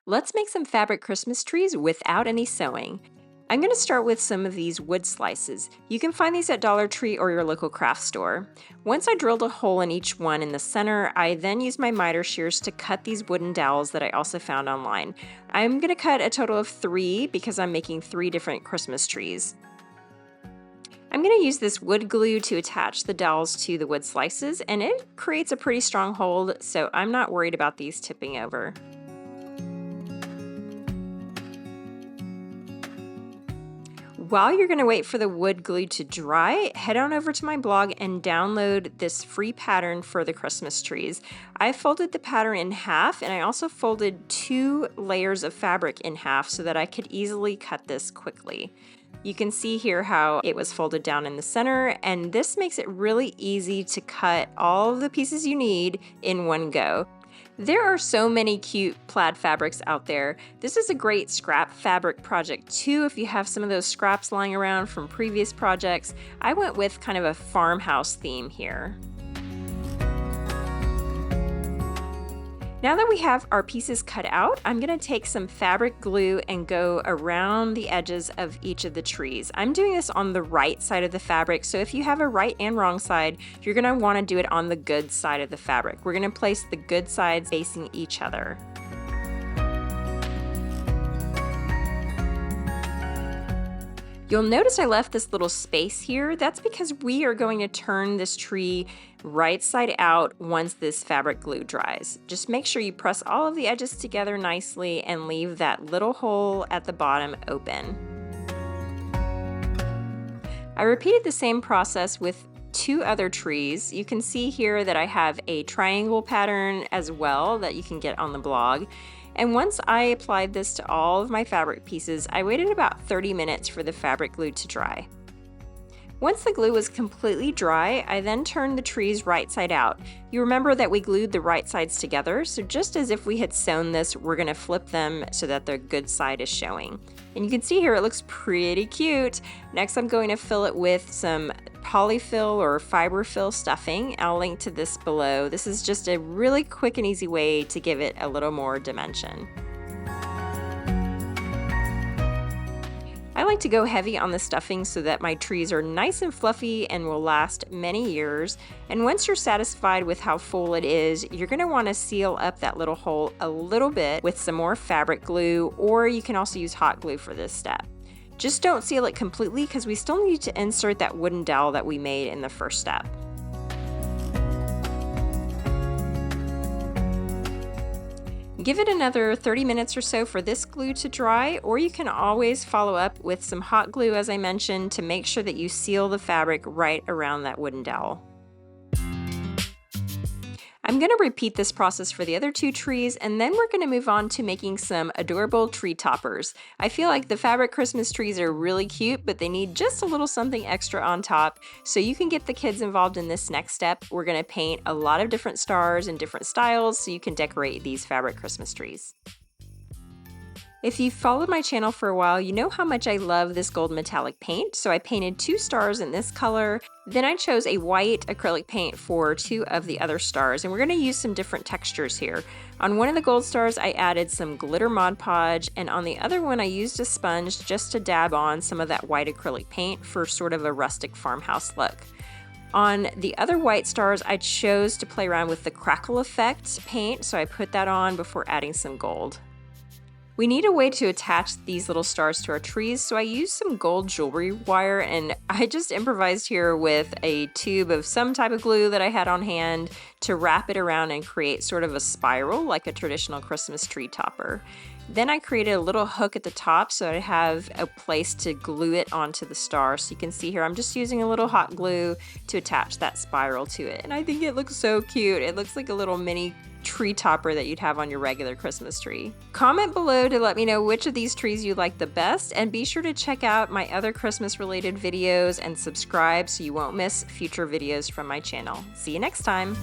Let's make some fabric Christmas trees without any sewing. I'm going to start with some of these wood slices. You can find these at Dollar Tree or your local craft store. Once I drilled a hole in each one in the center, I then used my miter shears to cut these wooden dowels that I also found online. I'm going to cut a total of 3 because I'm making 3 different Christmas trees. I'm going to use this wood glue to attach the dowels to the wood slices, and it creates a pretty strong hold, so I'm not worried about these tipping over. While you're going to wait for the wood glue to dry, head on over to my blog and download this free pattern for the Christmas trees. I folded the pattern in half, and I also folded 2 layers of fabric in half so that I could easily cut this quickly. You can see here how it was folded down in the center, and this makes it really easy to cut all of the pieces you need in one go. There are so many cute plaid fabrics out there. This is a great scrap fabric project too if you have some of those scraps lying around from previous projects. I went with kind of a farmhouse theme here. Now that we have our pieces cut out, I'm going to take some fabric glue and go around the edges of each of the trees. I'm doing this on the right side of the fabric, so if you have a right and wrong side, you're going to want to do it on the good side of the fabric. We're going to place the good sides facing each other. You'll notice I left this little space here. That's because we are going to turn this tree right side out once this fabric glue dries. Just make sure you press all of the edges together nicely and leave that little hole at the bottom open. I repeated the same process with 2 other trees. You can see here that I have a triangle pattern as well that you can get on the blog. And once I applied this to all of my fabric pieces, I waited about 30 minutes for the fabric glue to dry. Once the glue was completely dry, I then turned the trees right side out. You remember that we glued the right sides together, so just as if we had sewn this, we're going to flip them so that the good side is showing. And you can see here it looks pretty cute. Next I'm going to fill it with some polyfill or fiberfill stuffing. I'll link to this below. This is just a really quick and easy way to give it a little more dimension. I like to go heavy on the stuffing so that my trees are nice and fluffy and will last many years. And once you're satisfied with how full it is, you're going to want to seal up that little hole a little bit with some more fabric glue, or you can also use hot glue for this step. Just don't seal it completely because we still need to insert that wooden dowel that we made in the first step. Give it another 30 minutes or so for this glue to dry, or you can always follow up with some hot glue, as I mentioned, to make sure that you seal the fabric right around that wooden dowel. I'm going to repeat this process for the other 2 trees, and then we're going to move on to making some adorable tree toppers. I feel like the fabric Christmas trees are really cute, but they need just a little something extra on top. So you can get the kids involved in this next step. We're going to paint a lot of different stars in different styles so you can decorate these fabric Christmas trees. If you've followed my channel for a while, you know how much I love this gold metallic paint, so I painted 2 stars in this color. Then I chose a white acrylic paint for 2 of the other stars, and we're going to use some different textures here. On one of the gold stars, I added some glitter Mod Podge, and on the other one, I used a sponge just to dab on some of that white acrylic paint for sort of a rustic farmhouse look. On the other white stars, I chose to play around with the crackle effect paint, so I put that on before adding some gold. We need a way to attach these little stars to our trees, so I used some gold jewelry wire, and I just improvised here with a tube of some type of glue that I had on hand to wrap it around and create sort of a spiral like a traditional Christmas tree topper. Then I created a little hook at the top so I have a place to glue it onto the star. So you can see here I'm just using a little hot glue to attach that spiral to it, and I think it looks so cute. It looks like a little mini tree topper that you'd have on your regular Christmas tree. Comment below to let me know which of these trees you like the best, and be sure to check out my other Christmas related videos and subscribe so you won't miss future videos from my channel. See you next time.